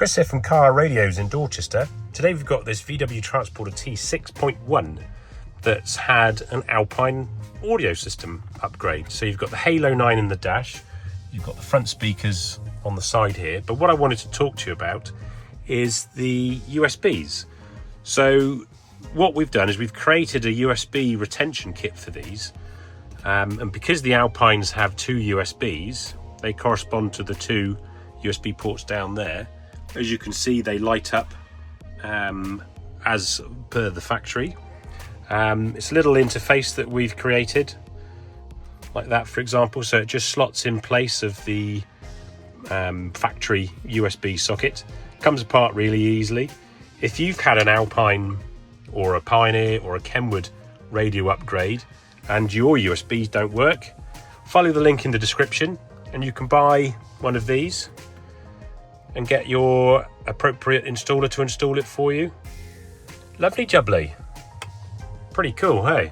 Chris here from Car Radios in Dorchester. Today we've got this VW Transporter T6.1 that's had an Alpine audio system upgrade. So you've got the Halo 9 in the dash, you've got the front speakers on the side here, but what I wanted to talk to you about is the USBs. So what we've done is we've created a USB retention kit for these, and because the Alpines have two USBs, they correspond to the two USB ports down there. As you can see, they light up as per the factory. It's a little interface that we've created like that, for example, so it just slots in place of the factory USB socket. Comes apart really easily. If you've had an Alpine or a Pioneer or a Kenwood radio upgrade and your USBs don't work, follow the link in the description and you can buy one of these and get your appropriate installer to install it for you. Lovely jubbly. Pretty cool, hey?